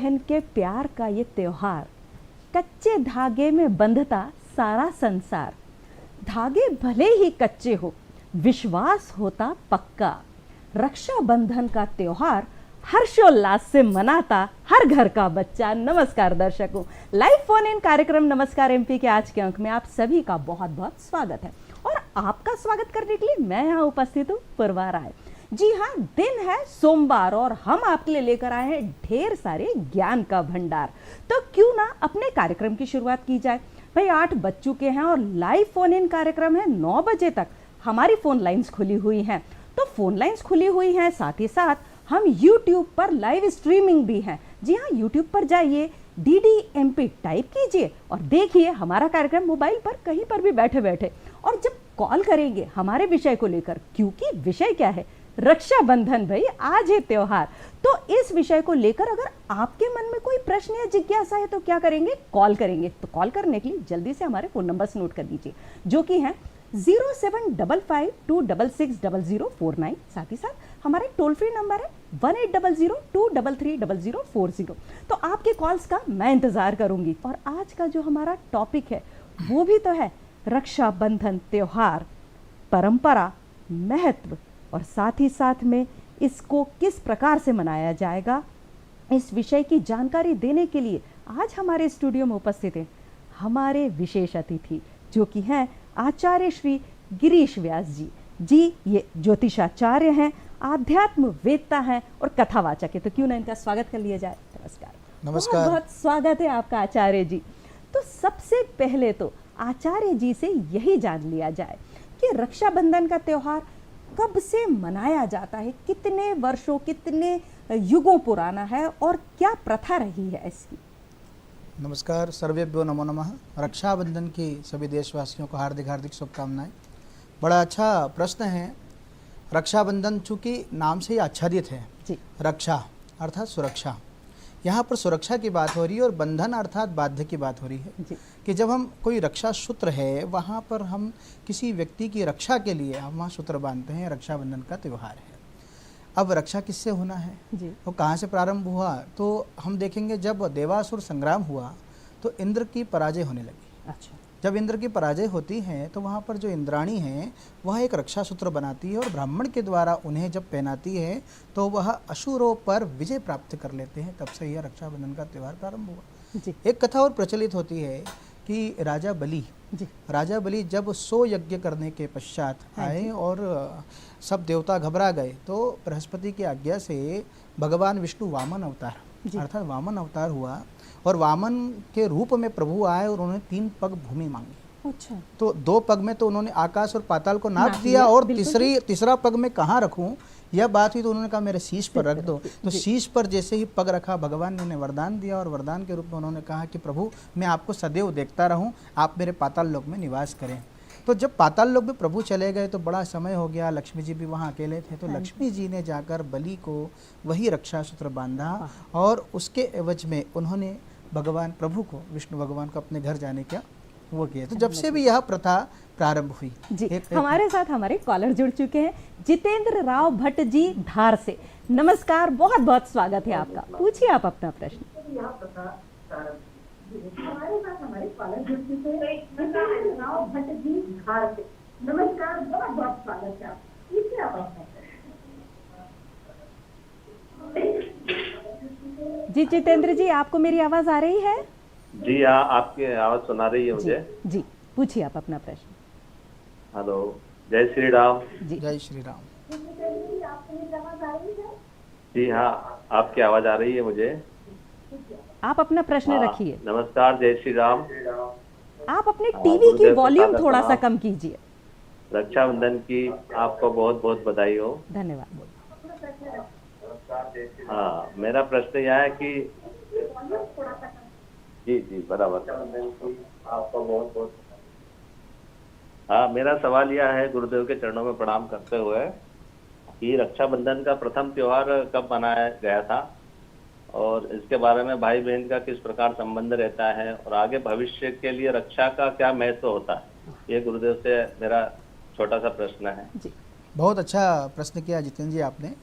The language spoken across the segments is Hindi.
बहन के प्यार का ये त्योहार, कच्चे धागे में बंधता सारा संसार। धागे भले ही कच्चे हो, विश्वास होता पक्का। रक्षा बंधन का त्योहार हर्षोल्लास से मनाता हर घर का बच्चा। नमस्कार दर्शकों, लाइव फोन इन कार्यक्रम नमस्कार एमपी के आज के अंक में आप सभी का बहुत बहुत स्वागत है। और आपका स्वागत करने के लिए मैं यहाँ उपस्थित हूँ पूर्वा राय। जी हाँ, दिन है सोमवार और हम आपके लिए लेकर आए हैं ढेर सारे ज्ञान का भंडार। तो क्यों ना अपने कार्यक्रम की शुरुआत की जाए। भाई 8 बज चुके हैं और लाइव फोन इन कार्यक्रम है 9 बजे तक। हमारी फोन लाइंस खुली हुई हैं, तो फोन लाइंस खुली हुई हैं, साथ ही साथ हम YouTube पर लाइव स्ट्रीमिंग भी हैं। जी हाँ, YouTube पर जाइए, DDMP टाइप कीजिए और देखिए हमारा कार्यक्रम मोबाइल पर कहीं पर भी बैठे बैठे। और जब कॉल करेंगे हमारे विषय को लेकर, क्योंकि विषय क्या है, रक्षाबंधन। भाई आज है त्योहार, तो इस विषय को लेकर अगर आपके मन में कोई प्रश्न या जिज्ञासा है तो क्या करेंगे, कॉल करेंगे। तो कॉल करने के लिए जल्दी से हमारे फोन नंबर्स नोट कर लीजिए, जो कि हैं 0755266049। साथ ही साथ हमारा टोल फ्री नंबर है 1800233040। तो आपके कॉल्स का मैं इंतजार करूंगी। और आज का जो हमारा टॉपिक है वो भी तो है रक्षाबंधन त्योहार, परंपरा, महत्व और साथ ही साथ में इसको किस प्रकार से मनाया जाएगा। इस विषय की जानकारी देने के लिए आज हमारे स्टूडियो में उपस्थित हैं हमारे विशेष अतिथि, जो कि हैं आचार्य श्री गिरीश व्यास जी। जी ये ज्योतिषाचार्य हैं, आध्यात्म वेदता हैं और कथावाचक है। तो क्यों ना इनका स्वागत कर लिया जाए। नमस्कार। नमस्कार। बहुत स्वागत है आपका आचार्य जी। तो सबसे पहले तो आचार्य जी से यही जान लिया जाए कि रक्षाबंधन का त्योहार कब से मनाया जाता है, कितने वर्षों, कितने युगों पुराना है और क्या प्रथा रही है इसकी। नमस्कार, सर्वेभ्यो नमो नमः। रक्षाबंधन की सभी देशवासियों को हार्दिक हार्दिक शुभकामनाएं। बड़ा अच्छा प्रश्न है। रक्षाबंधन चूँकि नाम से ही आच्छादित है जी। रक्षा अर्थात सुरक्षा, यहाँ पर सुरक्षा की बात हो रही है और बंधन अर्थात बाध्य की बात हो रही है जी। कि जब हम कोई रक्षा सूत्र है वहाँ पर हम किसी व्यक्ति की रक्षा के लिए हम वहाँ सूत्र बांधते हैं। रक्षाबंधन का त्यौहार है। अब रक्षा किससे होना है जी। वो कहाँ से प्रारंभ हुआ, तो हम देखेंगे जब देवासुर संग्राम हुआ तो इंद्र की पराजय होने लगी। अच्छा। जब इंद्र की पराजय होती है तो वहाँ पर जो इंद्राणी हैं वह एक रक्षा सूत्र बनाती है और ब्राह्मण के द्वारा उन्हें जब पहनाती है तो वह असुरों पर विजय प्राप्त कर लेते हैं। तब से यह रक्षाबंधन का त्यौहार प्रारंभ हुआ। जी। एक कथा और प्रचलित होती है कि राजा बलि जब 100 यज्ञ करने के पश्चात आए और सब देवता घबरा गए तो बृहस्पति की आज्ञा से भगवान विष्णु वामन अवतार अर्थात वामन अवतार हुआ और वामन के रूप में प्रभु आए और उन्होंने 3 पग भूमि मांगी। अच्छा। तो 2 पग में तो उन्होंने आकाश और पाताल को नाप दिया और तीसरा पग में कहाँ रखूं यह बात हुई तो उन्होंने कहा मेरे शीश पर रख दो। तो शीश पर जैसे ही पग रखा भगवान ने उन्हें वरदान दिया और वरदान के रूप में उन्होंने कहा कि प्रभु मैं आपको सदैव देखता रहूं, आप मेरे पाताल लोक में निवास करें। तो जब पाताल लोक में प्रभु चले गए तो बड़ा समय हो गया, लक्ष्मी जी भी वहाँ अकेले थे। तो लक्ष्मी जी ने जाकर बलि को वही रक्षा सूत्र बांधा और उसके एवज में उन्होंने भगवान प्रभु को, विष्णु भगवान को अपने घर जाने का वो किया। तो जब से भी यह प्रथा प्रारंभ हुई। जी। हमारे साथ हमारे कॉलर जुड़ चुके हैं जितेंद्र राव भट्ट जी धार से। नमस्कार, बहुत बहुत स्वागत है आपका। पूछिए आप अपना प्रश्न। हमारे साथ हमारे कॉलर जुड़ चुके हैं जितेंद्र राव भट्ट जी धार से। नमस्कार, बहुत बहुत स्वागत है आपका। पूछिए आप अपना प्रश्न। जी जितेंद्र जी, आपको मेरी आवाज आ रही है? जी हाँ, आपकी आवाज सुना रही है मुझे। जी पूछिए आप अपना प्रश्न। हेलो, जय श्री राम। जी जय श्री राम। जी हाँ, आपकी आवाज आ रही है मुझे। आप अपना प्रश्न रखिए। नमस्कार, जय श्री राम। आप अपने टीवी की वॉल्यूम थोड़ा सा कम कीजिए। रक्षाबंधन की आपको बहुत बहुत बधाई हो। धन्यवाद। हाँ, मेरा प्रश्न यह है कि जी बराबर, आपको बहुत बहुत। हाँ, मेरा सवाल यह है गुरुदेव के चरणों में प्रणाम करते हुए कि रक्षाबंधन का प्रथम त्योहार कब मनाया गया था और इसके बारे में भाई बहन का किस प्रकार संबंध रहता है और आगे भविष्य के लिए रक्षा का क्या महत्व होता है, ये गुरुदेव से मेरा छोटा सा प्रश्न है। बहुत अच्छा प्रश्न किया जितेंद्र जी आपने।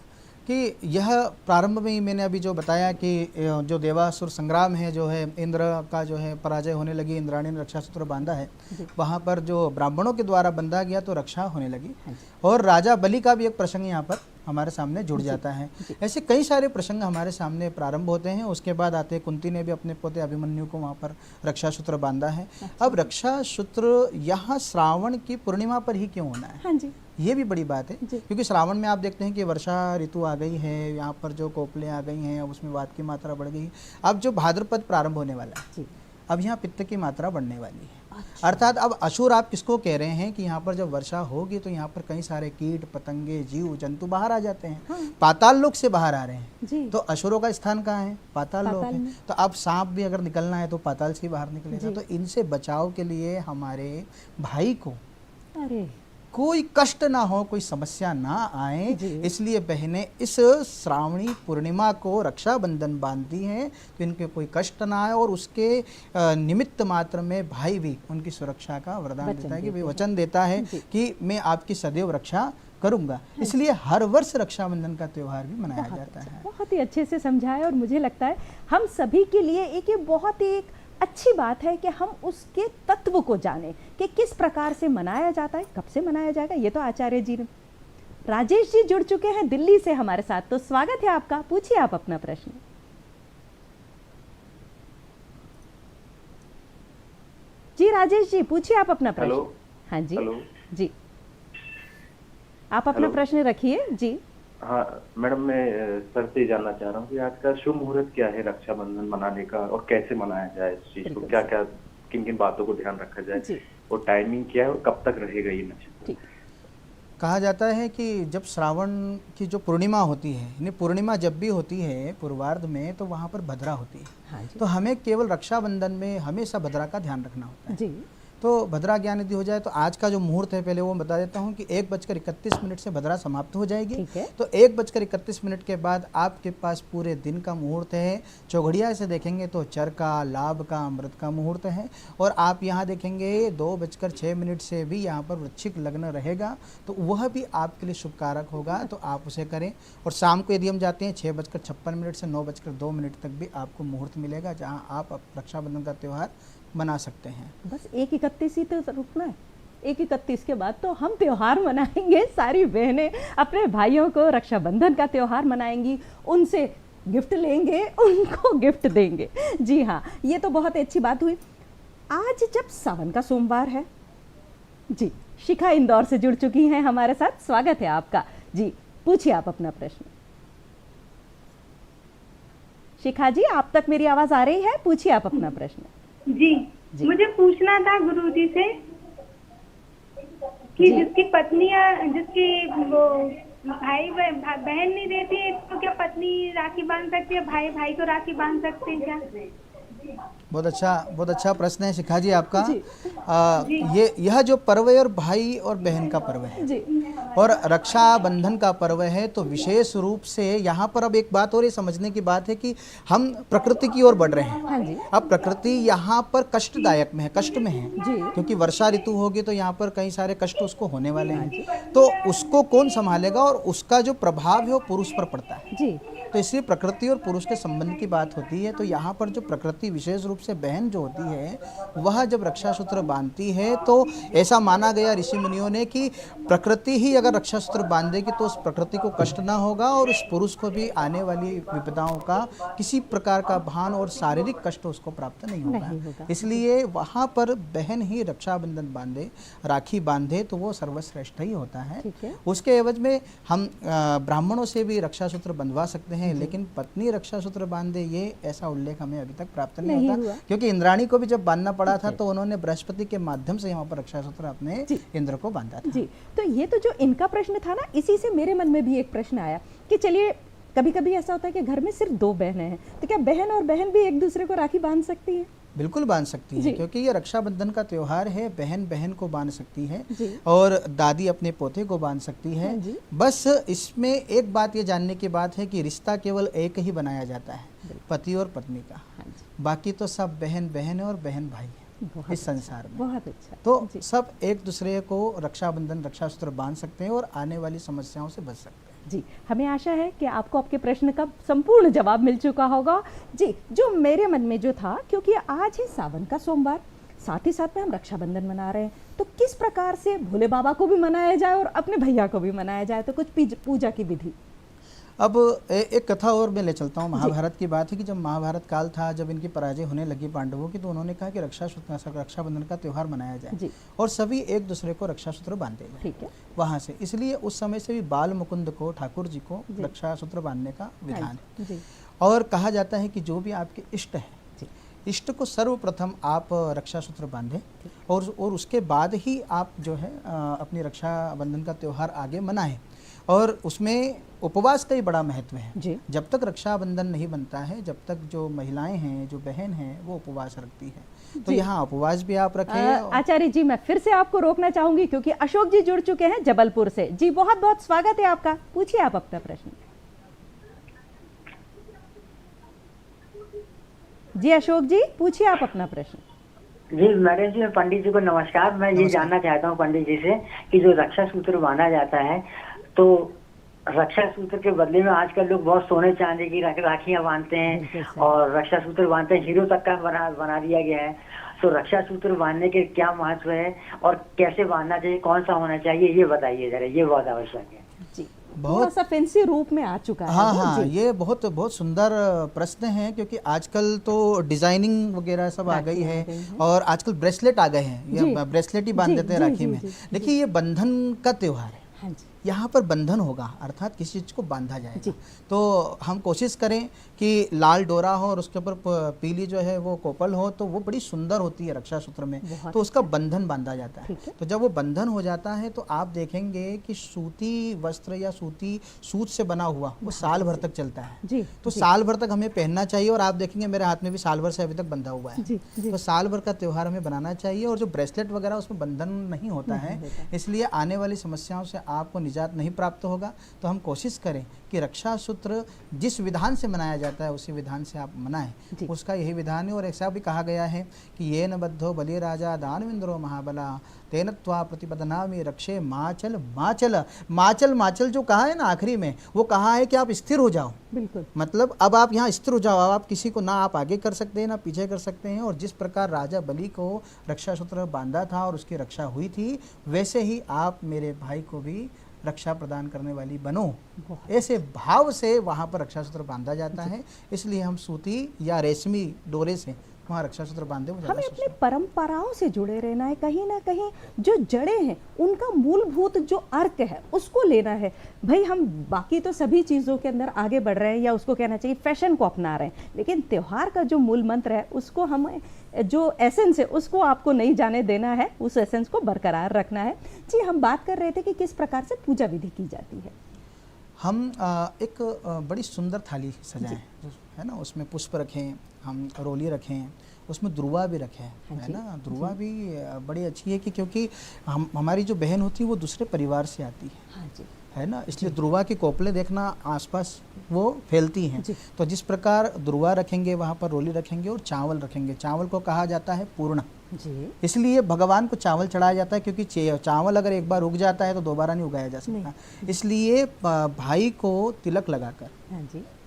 कि यह प्रारंभ में ही मैंने अभी जो बताया कि जो देवासुर संग्राम है, जो है इंद्र का जो है पराजय होने लगी, इंद्राणी ने रक्षा सूत्र बांधा है, वहाँ पर जो ब्राह्मणों के द्वारा बंधा गया तो रक्षा होने लगी। और राजा बलि का भी एक प्रसंग यहाँ पर हमारे सामने जुड़ जाता है। ऐसे कई सारे प्रसंग हमारे सामने प्रारंभ होते हैं। उसके बाद आते कुंती ने भी अपने पोते अभिमन्यु को वहाँ पर रक्षा सूत्र बांधा है। अब रक्षा सूत्र यहाँ श्रावण की पूर्णिमा पर ही क्यों होना है? हाँ जी, ये भी बड़ी बात है, क्योंकि श्रावण में आप देखते हैं कि वर्षा ऋतु आ गई है, यहाँ पर जो कोपलें आ गई हैं, अब उसमें वात की मात्रा बढ़ गई। अब जो भाद्रपद प्रारंभ होने वाला है, अब यहाँ पित्त की मात्रा बढ़ने वाली है। अच्छा। अर्थात अब असुर आप किसको कह रहे हैं कि यहाँ पर जब वर्षा होगी तो यहाँ पर कई सारे कीट पतंगे जीव जंतु बाहर आ जाते हैं। हाँ। पाताल लोक से बाहर आ रहे हैं जी। तो असुरों का स्थान कहाँ है? पाताल लोक है। तो अब सांप भी अगर निकलना है तो पाताल से बाहर निकलेगा। तो इनसे बचाव के लिए हमारे भाई को कोई कष्ट ना हो, कोई समस्या ना आए, इसलिए बहनें इस श्रावणी पूर्णिमा को रक्षाबंधन बांधती हैं तो इनके कोई कष्ट ना आए। और उसके निमित्त मात्र में भाई भी उनकी सुरक्षा का वरदान देता है, कि भाई वचन देता है कि मैं आपकी सदैव रक्षा करूंगा। इसलिए हर वर्ष रक्षाबंधन का त्यौहार भी मनाया जाता है। बहुत ही अच्छे से समझाया, और मुझे लगता है हम सभी के लिए ये बहुत ही एक अच्छी बात है कि हम उसके तत्व को जाने कि किस प्रकार से मनाया जाता है, कब से मनाया जाएगा। ये तो आचार्य जी ने, राजेश जी जुड़ चुके हैं दिल्ली से हमारे साथ, तो स्वागत है आपका। पूछिए आप अपना प्रश्न। जी राजेश जी, पूछिए आप अपना प्रश्न। हेलो। हाँ जी। हेलो जी, आप अपना प्रश्न रखिए जी। हाँ मैडम, मैं सर से जानना चाह रहा हूँ कि आज का शुभ मुहूर्त क्या है रक्षाबंधन मनाने का, और कैसे मनाया जाए इस चीज को, क्या क्या किन किन बातों को ध्यान रखा जाए, और टाइमिंग क्या है, और कब तक रहेगा ये नक्षत्र? कहा जाता है कि जब श्रावण की जो पूर्णिमा होती है, यानी पूर्णिमा जब भी होती है पूर्वार्ध में, तो वहाँ पर भद्रा होती है। हाँ, तो हमें केवल रक्षाबंधन में हमेशा भद्रा का ध्यान रखना होता है जी। तो भद्रा ज्ञान यदि हो जाए तो आज का जो मुहूर्त है पहले वो बता देता हूँ कि 1:31 से भद्रा समाप्त हो जाएगी। तो 1:31 के बाद आपके पास पूरे दिन का मुहूर्त है। चौघड़िया से देखेंगे तो चर का, लाभ का, अमृत का मुहूर्त है। और आप यहाँ देखेंगे 2:06 से भी यहाँ पर वृश्चिक लग्न रहेगा, तो वह भी आपके लिए शुभकारक होगा, तो आप उसे करें। और शाम को यदि हम जाते हैं 6:56 से 9:02 तक भी आपको मुहूर्त मिलेगा, जहाँ आप रक्षाबंधन का त्यौहार मना सकते हैं। बस 1:31 ही तो रुकना है, 1:31 के बाद तो हम त्योहार मनाएंगे। सारी बहनें अपने भाइयों को रक्षाबंधन का त्योहार मनाएंगी, उनसे गिफ्ट लेंगे, उनको गिफ्ट देंगे। जी हाँ, ये तो बहुत अच्छी बात हुई। आज जब सावन का सोमवार है जी, शिखा इंदौर से जुड़ चुकी हैं हमारे साथ, स्वागत है आपका जी। पूछिए आप अपना प्रश्न। शिखा जी, आप तक मेरी आवाज आ रही है? पूछिए आप अपना प्रश्न। जी, मुझे पूछना था गुरुजी से कि जिसकी पत्नी या जिसकी वो भाई बहन नहीं रहती है, तो क्या पत्नी राखी बांध सकती है, भाई भाई को राखी बांध सकते हैं क्या? बहुत अच्छा प्रश्न है शिखा जी आपका। यह जो पर्व है और भाई और बहन का पर्व है जी। और रक्षाबंधन का पर्व है, तो विशेष रूप से यहाँ पर अब एक बात और ये समझने की बात है कि हम प्रकृति की ओर बढ़ रहे हैं। हाँ जी। अब प्रकृति यहाँ पर कष्टदायक में है, कष्ट में है जी। क्योंकि वर्षा ऋतु होगी तो यहाँ पर कई सारे कष्ट उसको होने वाले हैं, तो उसको कौन संभालेगा, और उसका जो प्रभाव है वो पुरुष पर पड़ता है जी। तो इसलिए प्रकृति और पुरुष के संबंध की बात होती है। तो यहाँ पर जो प्रकृति विशेष रूप से बहन जो होती है, वह जब रक्षा सूत्र बांधती है, तो ऐसा माना गया ऋषि मुनियों ने कि प्रकृति ही अगर रक्षा सूत्र बांधेगी तो उस प्रकृति को कष्ट ना होगा, और उस पुरुष को भी आने वाली विपदाओं का किसी प्रकार का भान और शारीरिक कष्ट उसको प्राप्त नहीं होगा। इसलिए वहाँ पर बहन ही रक्षाबंधन बांधे, राखी बांधे, तो वो सर्वश्रेष्ठ ही होता है। उसके एवज में हम ब्राह्मणों से भी रक्षा सूत्र बंधवा सकते हैं, लेकिन पत्नी रक्षा सूत्र बांधे, ये ऐसा उल्लेख हमें अभी तक प्राप्त नहीं होता। क्योंकि इंद्राणी को भी जब बांधना पड़ा था तो उन्होंने बृहस्पति के माध्यम से यहाँ पर रक्षा सूत्र अपने इंद्र को बांधा था जी। तो ये तो जो इनका प्रश्न था ना, इसी से मेरे मन में भी एक प्रश्न आया कि चलिए कभी कभी ऐसा होता है कि घर में सिर्फ 2 बहनें हैं, तो क्या बहन और बहन भी एक दूसरे को राखी बांध सकती है? बिल्कुल बांध सकती है, क्योंकि ये रक्षाबंधन का त्योहार है। बहन बहन को बांध सकती है और दादी अपने पोते को बांध सकती है। बस इसमें एक बात ये जानने की बात है कि रिश्ता केवल एक ही बनाया जाता है, पति और पत्नी का। बाकी तो सब बहन बहन है और बहन भाई है इस संसार में। बहुत अच्छा। तो सब एक दूसरे को रक्षाबंधन रक्षा सूत्र बांध सकते हैं और आने वाली समस्याओं से बच सकते हैं। जी, हमें आशा है कि आपको आपके प्रश्न का संपूर्ण जवाब मिल चुका होगा। जी, जो मेरे मन में जो था, क्योंकि आज है सावन का सोमवार, साथ ही साथ में हम रक्षाबंधन मना रहे हैं, तो किस प्रकार से भोले बाबा को भी मनाया जाए और अपने भैया को भी मनाया जाए, तो कुछ पूजा की विधि। अब एक कथा और मैं ले चलता हूँ। महाभारत की बात है कि जब महाभारत काल था, जब इनकी पराजय होने लगी पांडवों की, तो उन्होंने कहा कि रक्षाबंधन का त्यौहार मनाया जाए और सभी एक दूसरे को रक्षा सूत्र बांधे जाए। ठीक है। वहाँ से इसलिए उस समय से भी बाल मुकुंद को, ठाकुर जी को रक्षा सूत्र बांधने का विधान है। और कहा जाता है कि जो भी आपके इष्ट है, इष्ट को सर्वप्रथम आप रक्षा सूत्र बांधें और उसके बाद ही आप जो है अपनी रक्षाबंधन का त्यौहार आगे मनाएं। और उसमें उपवास का ही बड़ा महत्व है जी। जब तक रक्षाबंधन नहीं बनता है, जब तक जो महिलाएं हैं, जो बहन हैं, वो उपवास रखती है, तो यहाँ उपवास भी आप रखें। आचार्य जी, मैं फिर से आपको रोकना चाहूंगी क्योंकि अशोक जी जुड़ चुके हैं जबलपुर से। जी, बहुत बहुत स्वागत है आपका, पूछिए आप अपना प्रश्न। जी अशोक जी, पूछिए आप अपना प्रश्न। जी मैडम जी, पंडित जी को नमस्कार। मैं ये जानना चाहता हूँ पंडित जी से कि जो रक्षा सूत्र बांधा जाता है, तो रक्षा सूत्र के बदले में आजकल लोग बहुत सोने चांदी की राखियां बांधते हैं और रक्षा सूत्र बांधते हैं, हीरो तक का बना दिया गया है। तो रक्षा सूत्र बांधने के क्या महत्व है और कैसे बांधना चाहिए, कौन सा होना चाहिए, ये बताइए जरा, ये बहुत आवश्यक है जी। बहुत सा फैंसी रूप में आ चुका है। हाँ, ये बहुत बहुत सुंदर प्रश्न है, क्योंकि आजकल तो डिजाइनिंग वगैरह सब आ गई है और आजकल ब्रेसलेट आ गए हैं, ये ब्रेसलेट ही बांध देते हैं राखी में। देखिए, ये बंधन का त्योहार है, यहाँ पर बंधन होगा, अर्थात किसी चीज़ को बांधा जाएगा। तो हम कोशिश करें कि लाल डोरा हो और उसके ऊपर पीली जो है वो कोपल हो, तो वो बड़ी सुंदर होती है रक्षा सूत्र में, तो उसका बंधन बांधा जाता है। तो जब वो बंधन हो जाता है तो आप देखेंगे कि सूती वस्त्र या सूती सूत से बना हुआ वो साल भर तक चलता है। तो साल भर तक हमें पहनना चाहिए और आप देखेंगे मेरे हाथ में भी साल भर से अभी तक बंधा हुआ है। तो साल भर का त्यौहार हमें बनाना चाहिए। और जो ब्रेसलेट वगैरह उसमें बंधन नहीं होता है, इसलिए आने वाली समस्याओं से आपको निजात नहीं प्राप्त होगा। तो हम कोशिश करें कि रक्षा सूत्र जिस विधान से मनाया जाता है उसी विधान से आप मनाएं, उसका यही विधान है। और ऐसा भी कहा गया है कि ये न बद्धो बलि राजा दानवेंद्रो महाबला तेन त्वा प्रतिपदनामि रक्षे माचल माचल। माचल माचल जो कहा है ना आखिरी में, वो कहा है कि आप स्थिर हो जाओ। बिल्कुल, मतलब अब आप यहाँ स्थिर हो जाओ, अब आप किसी को ना आप आगे कर सकते हैं ना पीछे कर सकते हैं। और जिस प्रकार राजा बलि को रक्षा सूत्र बांधा था और उसकी रक्षा हुई थी, वैसे ही आप मेरे भाई को भी रक्षा प्रदान करने वाली बनो, ऐसे भाव से वहाँ पर रक्षा सूत्र बांधा जाता है। इसलिए हम सूती या रेशमी डोरे से वहाँ रक्षा सूत्र बांधे। हमें अपनी परंपराओं से जुड़े रहना है, कहीं ना कहीं जो जड़ें हैं उनका मूलभूत जो अर्क है उसको लेना है। भाई, हम बाकी तो सभी चीज़ों के अंदर आगे बढ़ रहे हैं, या उसको कहना चाहिए फैशन को अपना रहे हैं, लेकिन त्यौहार का जो मूल मंत्र है उसको हमें, जो एसेंस है उसको आपको नहीं जाने देना है, उस एसेंस को बरकरार रखना है। जी, हम बात कर रहे थे कि किस प्रकार से पूजा विधि की जाती है। हम एक बड़ी सुंदर थाली सजाएं, है ना, उसमें पुष्प रखें, हम रोली रखें, उसमें द्रुवा भी रखें, है ना। द्रुवा भी बड़ी अच्छी है कि क्योंकि हमारी जो बहन होती है वो दूसरे परिवार से आती है ना, इसलिए द्रुवा की कोपले देखना आसपास वो फैलती हैं। तो जिस प्रकार द्रुवा रखेंगे वहाँ पर रोली रखेंगे और चावल रखेंगे। चावल को कहा जाता है पूर्ण, इसलिए भगवान को चावल चढ़ाया जाता है, क्योंकि चावल अगर एक बार उग जाता है तो दोबारा नहीं उगाया जा सकता। इसलिए भाई को तिलक लगाकर,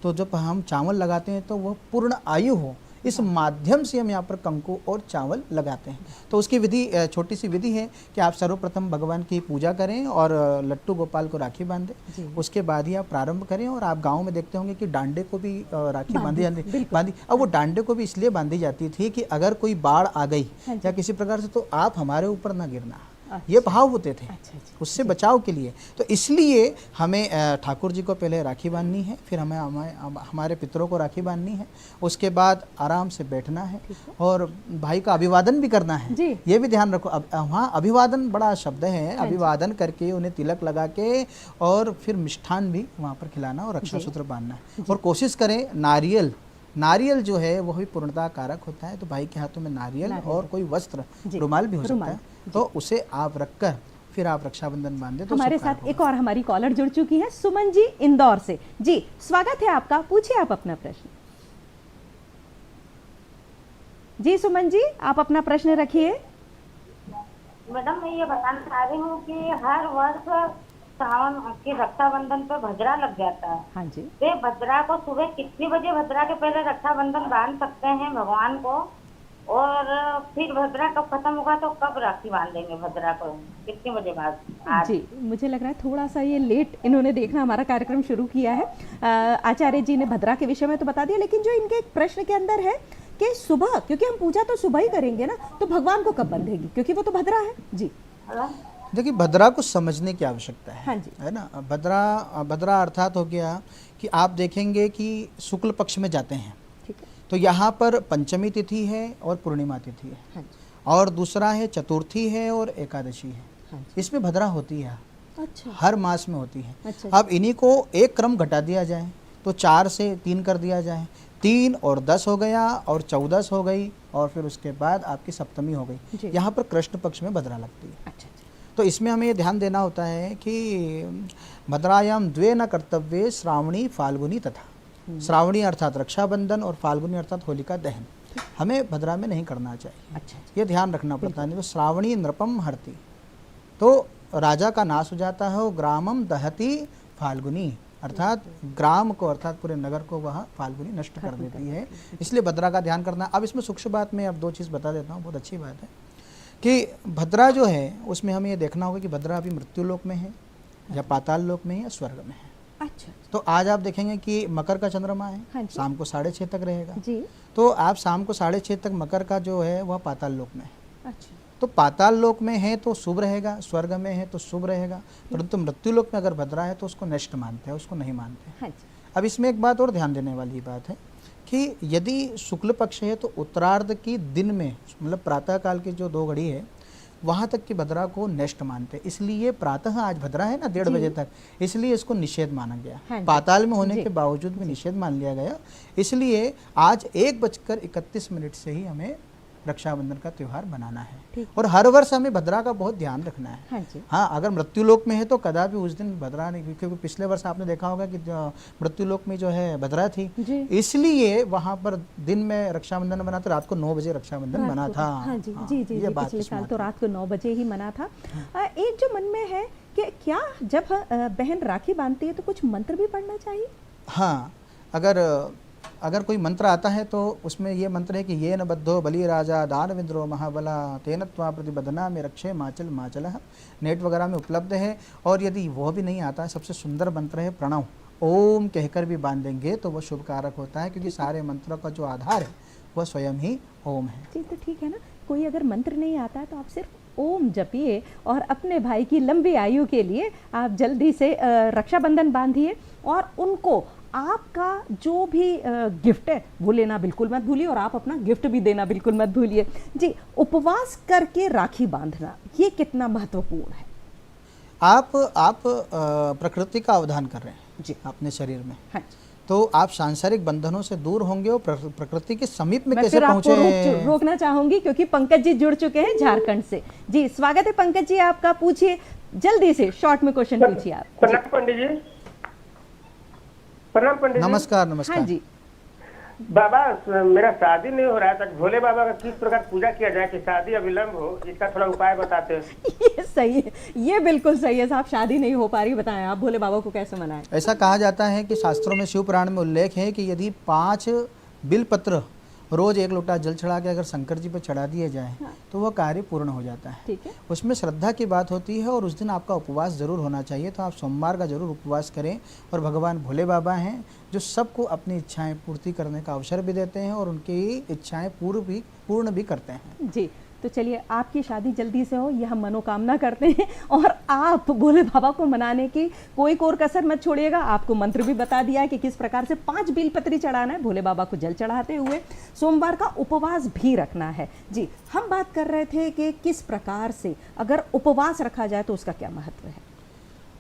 तो जब हम चावल लगाते हैं तो वह पूर्ण आयु हो, इस माध्यम से हम यहाँ पर कंकु और चावल लगाते हैं। तो उसकी विधि, छोटी सी विधि है कि आप सर्वप्रथम भगवान की पूजा करें और लट्टू गोपाल को राखी बांधें। उसके बाद ही आप प्रारंभ करें। और आप गांव में देखते होंगे कि डांडे को भी राखी बांधी। अब वो डांडे को भी इसलिए बांधी जाती थी कि अगर कोई बाढ़ आ गई या किसी प्रकार से, तो आप हमारे ऊपर ना गिरना, ये भाव होते थे उससे बचाव के लिए। तो इसलिए हमें ठाकुर जी को पहले राखी बांधनी है, फिर हमें हमारे पितरों को राखी बांधनी है, उसके बाद आराम से बैठना है और भाई का अभिवादन भी करना है। ये भी ध्यान रखो, वहाँ अभिवादन बड़ा शब्द है, अभिवादन करके उन्हें तिलक लगा के और फिर मिष्ठान भी वहाँ पर खिलाना और रक्षा सूत्र बांधना है। और कोशिश करें नारियल जो है वो भी पूर्णता कारक होता है, तो भाई के हाथों में नारियल और कोई वस्त्र, रुमाल भी हो सकता है, तो उसे आप रखकर फिर आप रक्षाबंधन बांधे। तो हमारे साथ एक और हमारी कॉलर जुड़ चुकी है, सुमन जी इंदौर से। जी, स्वागत है आपका, पूछिए आप अपना प्रश्न। जी सुमन जी, आप अपना प्रश्न रखिए। मैडम, मैं ये बताना चाह रही हूँ कि हर वर्ष सावन की रक्षाबंधन पे भद्रा लग जाता है। हाँ जी। वे भद्रा को सुबह कितनी बजे भद्रा के पहले रक्षाबंधन बांध सकते हैं भगवान को, और फिर भद्रा कब खत्म होगा तो कब राखी बांधेंगे भद्रा को, कितने बजे बाद? आज जी, मुझे लग रहा है थोड़ा सा ये लेट इन्होंने देखना हमारा कार्यक्रम शुरू किया है। आचार्य जी ने भद्रा के विषय में तो बता दिया, लेकिन जो इनके एक प्रश्न के अंदर है कि सुबह, क्योंकि हम पूजा तो सुबह ही करेंगे ना, तो भगवान को कब बंधेगी, क्योंकि वो तो भद्रा है। जी देखिए, भद्रा को समझने की आवश्यकता है। हाँ जी। है ना। भद्रा अर्थात हो गया कि आप देखेंगे कि शुक्ल पक्ष में जाते हैं, ठीक है। तो यहाँ पर पंचमी तिथि है और पूर्णिमा तिथि है, हाँ जी। और दूसरा है चतुर्थी है और एकादशी है। हाँ जी। इसमें भद्रा होती है, अच्छा। हर मास में होती है। अच्छा। अब इन्हीं को एक क्रम घटा दिया जाए तो 4 से 3 कर दिया जाए, 3 और 10 हो गया और 14 हो गई, और फिर उसके बाद आपकी सप्तमी हो जी। गई। यहाँ पर कृष्ण पक्ष में भद्रा लगती है। अच्छा। तो इसमें हमें ये ध्यान देना होता है कि भद्रायाम द्वे न कर्तव्ये श्रावणी फाल्गुनी तथा। श्रावणी अर्थात रक्षाबंधन और फाल्गुनी अर्थात होलिका दहन हमें भद्रा में नहीं करना चाहिए। अच्छा। ये ध्यान रखना पड़ता है। नहीं तो श्रावणी नृपम हरती, तो राजा का नाश हो जाता है। ग्रामम दहती फाल्गुनी, अर्थात ग्राम को, अर्थात पूरे नगर को वह फाल्गुनी नष्ट कर देती है। इसलिए भद्रा का ध्यान करना। अब इसमें सूक्ष्म बात में अब 2 चीज़ बता देता हूँ, बहुत अच्छी बात है कि भद्रा जो है उसमें हमें ये देखना होगा कि भद्रा अभी मृत्युलोक में है या पाताल लोक में है या स्वर्ग में है। अच्छा। तो आज आप देखेंगे कि मकर का चंद्रमा है। हाँ जी। शाम को 6:30 तक रहेगा। जी। तो आप शाम को 6:30 तक मकर का जो है वह पाताल लोक में है। अच्छा। तो पाताल लोक में है तो शुभ रहेगा, स्वर्ग में है तो शुभ रहेगा, परंतु मृत्यु लोक में अगर भद्रा है तो उसको नष्ट मानते हैं, उसको नहीं मानते। हाँ जी। अब इसमें एक बात और ध्यान देने वाली बात है कि यदि शुक्ल पक्ष है तो उत्तरार्ध की दिन में, मतलब प्रातः काल की जो 2 घड़ी है वहाँ तक की भद्रा को नष्ट मानते हैं। इसलिए प्रातः आज भद्रा है ना 1:30 बजे तक, इसलिए इसको निषेध माना गया। हाँ जी। पाताल में होने जी। के बावजूद भी निषेध मान लिया गया। इसलिए आज 1:31 से ही हमें रक्षाबंधन का त्यौहार बनाना है। ठीक। और हर वर्ष हमें भद्रा का बहुत ध्यान रखना है। हाँ जी। हाँ, अगर मृत्यु लोक में है तो कदापि उस दिन भद्रा नहीं, क्योंकि पिछले वर्ष आपने देखा होगा कि मृत्यु लोक में जो है भद्रा थी, जी। इसलिए वहाँ पर दिन में रक्षाबंधन बना था, रात को 9 बजे रक्षाबंधन बना था। हाँ जी। हाँ, जी जी ये जी, बात पिछले इसमें साल आती तो है। रात को 9 बजे ही मना था। एक जो मन में है कि क्या जब बहन राखी बांधती है तो कुछ मंत्र भी पढ़ना चाहिए? हाँ, अगर कोई मंत्र आता है तो उसमें ये मंत्र है कि ये न बद्धो बलि राजा दानविंद्रो महाबला तेन त्वा प्रतिबद्धना में रक्षे माचल माचल। नेट वगैरह में उपलब्ध है। और यदि वो भी नहीं आता है, सबसे सुंदर मंत्र है प्रणव, ओम कहकर भी बांधेंगे तो वह शुभ कारक होता है, क्योंकि सारे मंत्रों का जो आधार है वह स्वयं ही ओम है। जी, तो ठीक है ना। कोई अगर मंत्र नहीं आता है तो आप सिर्फ ओम जपिए और अपने भाई की लंबी आयु के लिए आप जल्दी से रक्षाबंधन बांधिए, और उनको आपका जो भी गिफ्ट है वो लेना बिल्कुल मत भूलिए, और आप अपना गिफ्ट भी देना बिल्कुल मत भूलिए। जी, उपवास करके राखी बांधना ये कितना महत्वपूर्ण है? आप प्रकृति का अवधान कर रहे हैं जी अपने शरीर में। हाँ। तो आप सांसारिक बंधनों से दूर होंगे और प्रकृति के समीप में मैं कैसे फिर आपको पहुंचे? रोकना चाहूंगी क्योंकि पंकज जी जुड़ चुके हैं झारखंड से। जी, स्वागत है पंकज जी आपका। पूछिए, जल्दी से शॉर्ट में क्वेश्चन पूछिए आप। प्रणाम पंडित जी। प्रणाम पंडित जी। नमस्कार नमस्कार। हाँ जी। बाबा, मेरा शादी नहीं हो रहा है, तो भोले बाबा का किस प्रकार पूजा किया जाए कि शादी अविलंब हो, इसका थोड़ा उपाय बताते हैं। ये सही है, ये बिल्कुल सही है साहब। शादी नहीं हो पा रही, बताएं आप भोले बाबा को कैसे मनाएं? ऐसा कहा जाता है कि शास्त्रों में, शिव पुराण में उल्लेख है कि यदि 5 बिलपत्र रोज 1 लोटा जल चढ़ा के अगर शंकर जी पर चढ़ा दिए जाए तो वह कार्य पूर्ण हो जाता है। ठीक है। उसमें श्रद्धा की बात होती है और उस दिन आपका उपवास जरूर होना चाहिए। तो आप सोमवार का जरूर उपवास करें। और भगवान भोले बाबा हैं जो सबको अपनी इच्छाएं पूर्ति करने का अवसर भी देते हैं और उनकी इच्छाएं पूर्ण भी करते हैं। जी, तो चलिए आपकी शादी जल्दी से हो, यह हम मनोकामना करते हैं। और आप भोले बाबा को मनाने की कोई कोर कसर मत छोड़िएगा। आपको मंत्र भी बता दिया है कि किस प्रकार से 5 बेलपत्री चढ़ाना है, भोले बाबा को जल चढ़ाते हुए सोमवार का उपवास भी रखना है। जी, हम बात कर रहे थे कि किस प्रकार से अगर उपवास रखा जाए तो उसका क्या महत्व है।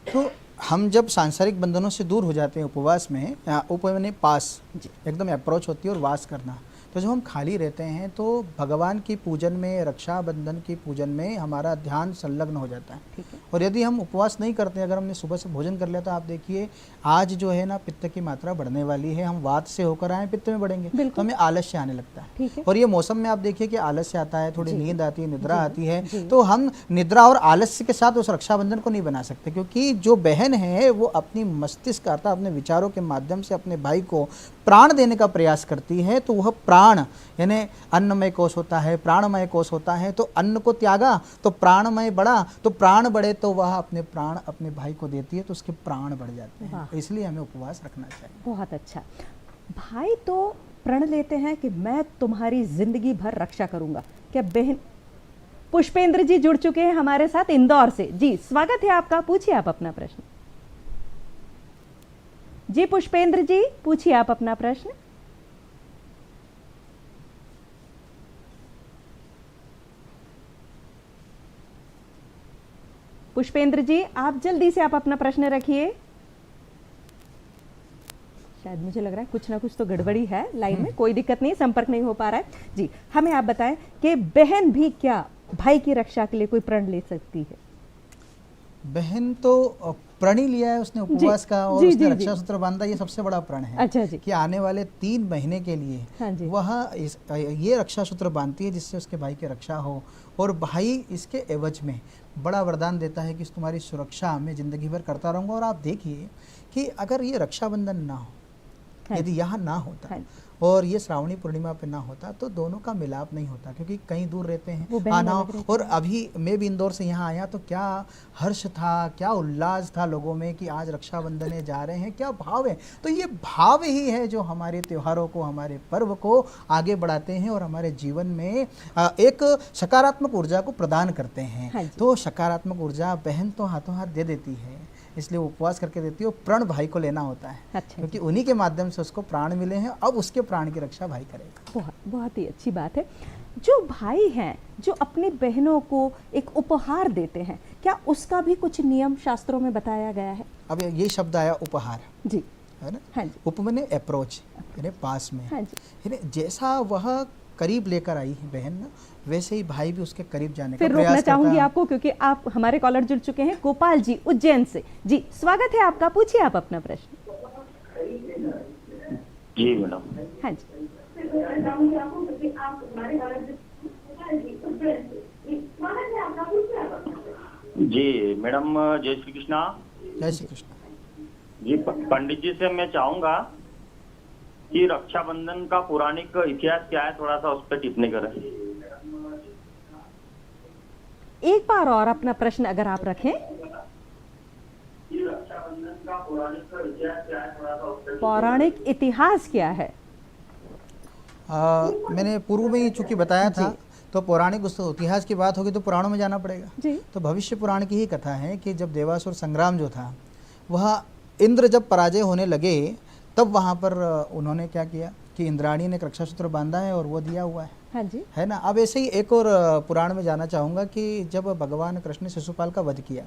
तो हम जब सांसारिक बंधनों से दूर हो जाते हैं उपवास में, मैंने पास एकदम अप्रोच होती है और वास करना, तो जब हम खाली रहते हैं तो भगवान की पूजन में, रक्षाबंधन की पूजन में हमारा ध्यान संलग्न हो जाता है। ठीक है। और यदि हम उपवास नहीं करते, अगर हमने सुबह से भोजन कर लिया, तो आप देखिए आज जो है ना पित्त की मात्रा बढ़ने वाली है। हम वात से होकर आए, पित्त में बढ़ेंगे तो हमें आलस्य आने लगता है। ठीक है। और ये मौसम में आप देखिए कि आलस्य आता है, थोड़ी नींद आती है, निद्रा आती जी। है, तो हम निद्रा और आलस्य के साथ उस रक्षाबंधन को नहीं बना सकते, क्योंकि जो बहन है वो अपनी मस्तिष्क अर्थात अपने विचारों के माध्यम से अपने भाई को प्राण देने का प्रयास करती है। तो वह प्राण यानी अन्नमय कोश होता है, प्राणमय कोश होता है, तो अन्न को त्यागा तो प्राणमय बढ़ा, तो प्राण बढ़े तो वह अपने प्राण अपने भाई को देती है, तो उसके प्राण बढ़ जाते हैं। इसलिए हमें उपवास रखना चाहिए। बहुत अच्छा। भाई तो प्रण लेते हैं कि मैं तुम्हारी जिंदगी भर रक्षा करूंगा। क्या बहन? पुष्पेंद्र जी जुड़ चुके हैं हमारे साथ इंदौर से। जी स्वागत है आपका, पूछिए आप अपना प्रश्न। जी पुष्पेंद्र जी पूछिए आप अपना प्रश्न। पुष्पेंद्र जी आप जल्दी से आप अपना प्रश्न रखिए। शायद मुझे लग रहा है कुछ ना कुछ तो गड़बड़ी है लाइन में, कोई दिक्कत नहीं, संपर्क नहीं हो पा रहा है। जी हमें आप बताएं कि बहन भी क्या भाई की रक्षा के लिए कोई प्रण ले सकती है? बहन तो प्रण ही लिया है उसने उपवास का, और उसने रक्षा सूत्र बांधा, ये सबसे बड़ा प्रण है। अच्छा जी। कि आने वाले 3 महीने के लिए हाँ जी। वह ये रक्षा सूत्र बांधती है जिससे उसके भाई की रक्षा हो, और भाई इसके एवज में बड़ा वरदान देता है कि तुम्हारी सुरक्षा मैं जिंदगी भर करता रहूंगा। और आप देखिए कि अगर ये रक्षाबंधन ना हो, यदि यहाँ ना होता और ये श्रावणी पूर्णिमा पे ना होता, तो दोनों का मिलाप नहीं होता, क्योंकि कहीं दूर रहते हैं, आना। और अभी मैं भी इंदौर से यहाँ आया तो क्या हर्ष था, क्या उल्लास था लोगों में कि आज रक्षाबंधन जा रहे हैं, क्या भाव है। तो ये भाव ही है जो हमारे त्योहारों को, हमारे पर्व को आगे बढ़ाते हैं और हमारे जीवन में एक सकारात्मक ऊर्जा को प्रदान करते हैं। तो सकारात्मक ऊर्जा बहन तो हाथों हाथ दे देती है, इसलिए वो उपवास करके देती है। प्रण भाई को लेना होता है। अच्छा, क्योंकि उन्हीं के माध्यम से उसको प्राण मिले हैं, अब उसके प्राण की रक्षा भाई करेगा। बहुत ही अच्छी बात है। जो भाई हैं जो अपनी बहनों को एक उपहार देते हैं, क्या उसका भी कुछ नियम शास्त्रों में बताया गया है? अब ये शब्द आया उपहार जी, है ना। हाँ जी। उप मैंने अप्रोच यानी पास में, हाँ जी। यानी जैसा वह करीब लेकर आई है बहन ना, वैसे ही भाई भी उसके करीब जाने फिर का प्रयास करता है। चाहूंगी आपको, क्योंकि आप हमारे कॉलर जुड़ चुके हैं गोपाल जी उज्जैन से। जी स्वागत है आपका, पूछिए आप अपना प्रश्न। जी मैडम। हाँ जी। जी मैडम, जय श्री कृष्णा। जय श्री कृष्ण। जी पंडित जी से मैं चाहूंगा कि रक्षाबंधन का पौराणिक इतिहास क्या है, थोड़ा सा उस पर टिप्पणी करें। एक बार और अपना प्रश्न अगर आप रखें। रक्षाबंधन का पौराणिक इतिहास क्या है, थोड़ा सा उस पर। पौराणिक इतिहास क्या है? मैंने पूर्व में ही चूंकि बताया था, तो पौराणिक उस इतिहास की बात होगी तो पुराणों में जाना पड़ेगा जी। तो भविष्य पुराण की ही कथा है कि जब देवासुर संग्राम जो था, वह इंद्र जब पराजय होने लगे, तब वहाँ पर उन्होंने क्या किया कि इंद्राणी ने रक्षा सूत्र बांधा है और वो दिया हुआ है। हाँ जी। है ना। अब ऐसे ही एक और पुराण में जाना चाहूँगा कि जब भगवान कृष्ण ने शिशुपाल का वध किया,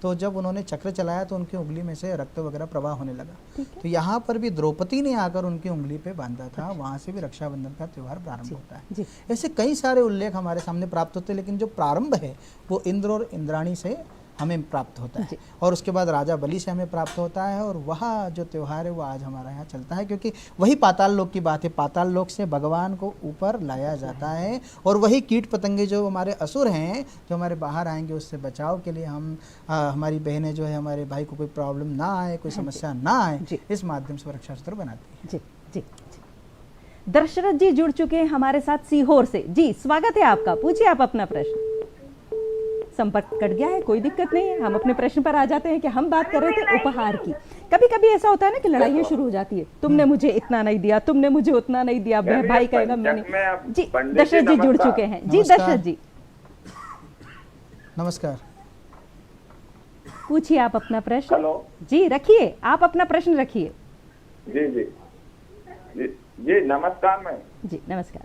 तो जब उन्होंने चक्र चलाया तो उनकी उंगली में से रक्त वगैरह प्रवाह होने लगा। तो यहाँ पर भी द्रौपदी ने आकर उनकी उंगली पे बांधा था, वहाँ से भी रक्षाबंधन का त्यौहार प्रारंभ होता है। ऐसे कई सारे उल्लेख हमारे सामने प्राप्त होते हैं, लेकिन जो प्रारंभ है वो इंद्र और इंद्राणी से हमें प्राप्त होता है, और उसके बाद राजा बलि से हमें प्राप्त होता है, और वह जो त्यौहार है वो आज हमारे यहाँ चलता है, क्योंकि वही पाताल लोक की बात है। पाताल लोक से भगवान को ऊपर लाया जाता है, और वही कीट पतंगे जो हमारे असुर हैं जो हमारे बाहर आएंगे, उससे बचाव के लिए हम हमारी बहनें जो है, हमारे भाई को कोई प्रॉब्लम ना आए, कोई समस्या ना आए, इस माध्यम से रक्षा सूत्र बनाती है। जी जी। दशरथ जी जुड़ चुके हैं हमारे साथ सीहोर से। जी स्वागत है आपका, पूछिए आप अपना प्रश्न। संपर्क कट गया है, कोई दिक्कत नहीं है, हम अपने प्रश्न पर आ जाते हैं कि हम बात कर रहे थे उपहार की। कभी कभी ऐसा होता है ना कि लड़ाइयाँ शुरू हो जाती है, तुमने मुझे इतना नहीं दिया, तुमने मुझे उतना नहीं दिया, भाई कहेगा मैंने। जी दशरथ जी जुड़ चुके हैं। जी दशरथ जी नमस्कार, पूछिए आप अपना प्रश्न। हेलो जी, रखिए आप अपना प्रश्न रखिए। जी जी जी जी नमस्कार। मैं जी नमस्कार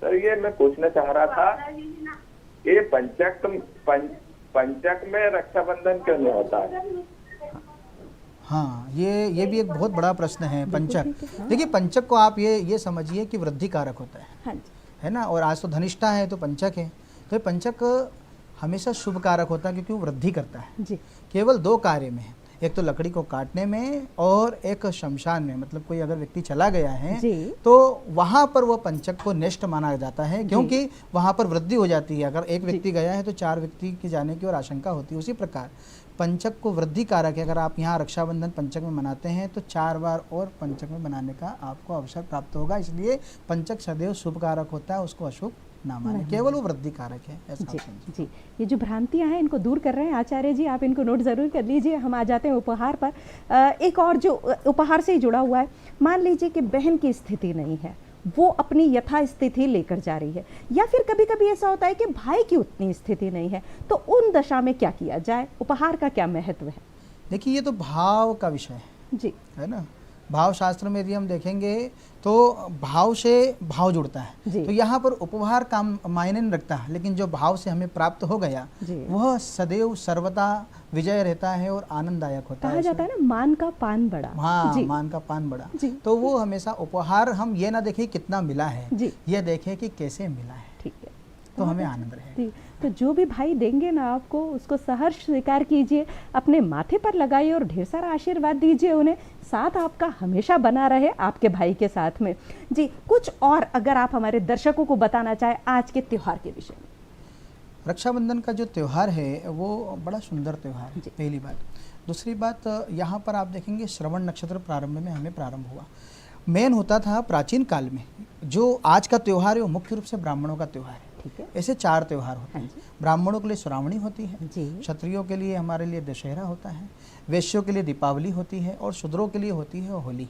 सर, ये मैं पूछना चाह रहा था, ये पंचक में रक्षाबंधन क्यों नहीं होता है? हाँ, ये भी एक बहुत बड़ा प्रश्न है। पंचक, देखिए पंचक को आप ये समझिए कि वृद्धि कारक होता है, है ना। और आज तो धनिष्ठा है तो पंचक है, तो ये पंचक हमेशा शुभ कारक होता है क्योंकि वो वृद्धि करता है। केवल 2 कार्य में है। एक तो लकड़ी को काटने में और एक शमशान में, मतलब कोई अगर व्यक्ति चला गया है जी। तो वहां पर वो पंचक को नष्ट माना जाता है, क्योंकि वहां पर वृद्धि हो जाती है। अगर एक व्यक्ति गया है तो 4 व्यक्ति के जाने की और आशंका होती है। उसी प्रकार पंचक को वृद्धि कारक है। अगर आप यहाँ रक्षाबंधन पंचक में मनाते हैं तो 4 बार और पंचक में मनाने का आपको अवसर प्राप्त होगा। इसलिए पंचक सदैव शुभ कारक होता है, उसको अशुभ ना माने, केवल वो वृद्धि कारक है, ऐसा जी आप समझिए। जी, ये जो भ्रांतियां हैं इनको दूर कर रहे हैं आचार्य जी, आप इनको नोट ज़रूर कर लीजिए। हम आ जाते हैं उपहार पर। एक और जो उपहार से ही जुड़ा हुआ है, मान लीजिए कि बहन की स्थिति नहीं है, वो अपनी यथा स्थिति लेकर जा रही है, या फिर कभी कभी ऐसा होता है कि भाई की उतनी स्थिति नहीं है, तो उन दशा में क्या किया जाए, उपहार का क्या महत्व है? देखिए, ये तो भाव का विषय है, जी, है ना। भाव शास्त्र में यदि हम देखेंगे तो भाव से भाव जुड़ता है। तो यहाँ पर उपहार का मायने नहीं रखता, लेकिन जो भाव से हमें प्राप्त हो गया वह सदैव सर्वदा विजय रहता है और आनंददायक होता है। कहा जाता है ना, मान का पान बड़ा। हाँ, मान का पान बड़ा। तो वो हमेशा उपहार हम ये ना देखें कितना मिला है, ये देखें कि कैसे मिला है। ठीक है, तो हमें आनंद रहे। तो जो भी भाई देंगे ना आपको, उसको सहर्ष स्वीकार कीजिए, अपने माथे पर लगाइए और ढेर सारा आशीर्वाद दीजिए उन्हें। साथ आपका हमेशा बना रहे आपके भाई के साथ में। जी, कुछ और अगर आप हमारे दर्शकों को बताना चाहें आज के त्योहार के विषय में। रक्षाबंधन का जो त्यौहार है वो बड़ा सुंदर त्यौहार है, पहली बात। दूसरी बात, यहाँ पर आप देखेंगे श्रवण नक्षत्र प्रारंभ में हमें प्रारंभ हुआ। मेन होता था प्राचीन काल में, जो आज का त्यौहार है वो मुख्य रूप से ब्राह्मणों का त्यौहार है। ऐसे 4 त्यौहार होते हैं। ब्राह्मणों के लिए श्रावणी होती है, क्षत्रियों के लिए हमारे लिए दशहरा होता है, वैश्यों के लिए दीपावली होती है और शूद्रों के लिए होती है होली।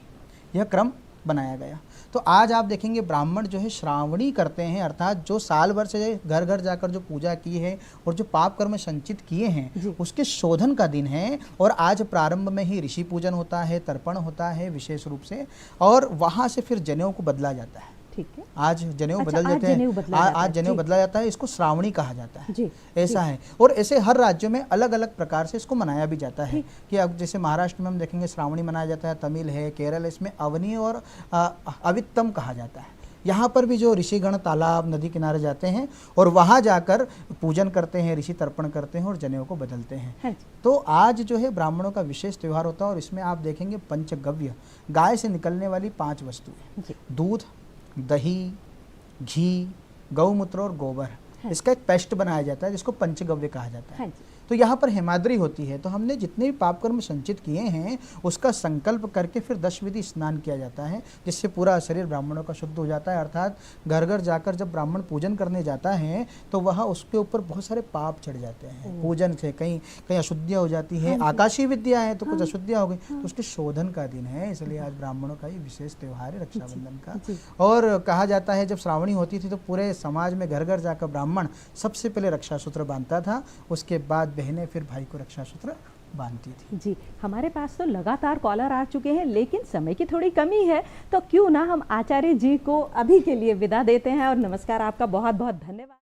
यह क्रम बनाया गया। तो आज आप देखेंगे ब्राह्मण जो है श्रावणी करते हैं, अर्थात जो साल भर से घर घर जाकर जो पूजा की है और जो पाप कर्म संचित किए हैं उसके शोधन का दिन है। और आज प्रारंभ में ही ऋषि पूजन होता है, तर्पण होता है विशेष रूप से, और वहाँ से फिर जनेऊ को बदला जाता है। ठीक है, आज जनेऊ बदल जाते हैं, आज जनेऊ बदला जाता है, इसको श्रावणी कहा जाता है। ऐसा है। और ऐसे हर राज्यों में अलग अलग प्रकार से इसको मनाया भी जाता है कि अब जैसे महाराष्ट्र में हम देखेंगे श्रावणी मनाया जाता है, तमिल है, केरल, इसमें अवनी और अवित्तम कहा जाता है। यहाँ पर भी जो ऋषिगण तालाब नदी किनारे जाते हैं और वहाँ जाकर पूजन करते हैं, ऋषि तर्पण करते हैं और जनेऊ को बदलते हैं। तो आज जो है ब्राह्मणों का विशेष त्यौहार होता है और इसमें आप देखेंगे पंचगव्य, गाय से निकलने वाली 5 वस्तुएं, दूध, दही, घी, गौमूत्र और गोबर, इसका एक पेस्ट बनाया जाता है जिसको पंचगव्य कहा जाता है। तो यहाँ पर हेमाद्री होती है। तो हमने जितने भी पाप कर्म संचित किए हैं उसका संकल्प करके फिर 10 विधि स्नान किया जाता है, जिससे पूरा शरीर ब्राह्मणों का शुद्ध हो जाता है। अर्थात घर घर जाकर जब ब्राह्मण पूजन करने जाता है तो वह उसके ऊपर बहुत सारे पाप चढ़ जाते हैं पूजन से, कहीं कहीं अशुद्धियाँ हो जाती है। आकाशीय विद्या है तो कुछ अशुद्धियाँ हो गई, तो उसके शोधन का दिन है। इसलिए आज ब्राह्मणों का ये विशेष त्यौहार है रक्षाबंधन का। और कहा जाता है जब श्रावणी होती थी तो पूरे समाज में घर घर जाकर ब्राह्मण सबसे पहले रक्षा सूत्र बांधता था, उसके बाद बहनें फिर भाई को रक्षा सूत्र बांधती थी। जी, हमारे पास तो लगातार कॉलर आ चुके हैं, लेकिन समय की थोड़ी कमी है, तो क्यों ना हम आचार्य जी को अभी के लिए विदा देते हैं। और नमस्कार, आपका बहुत बहुत धन्यवाद।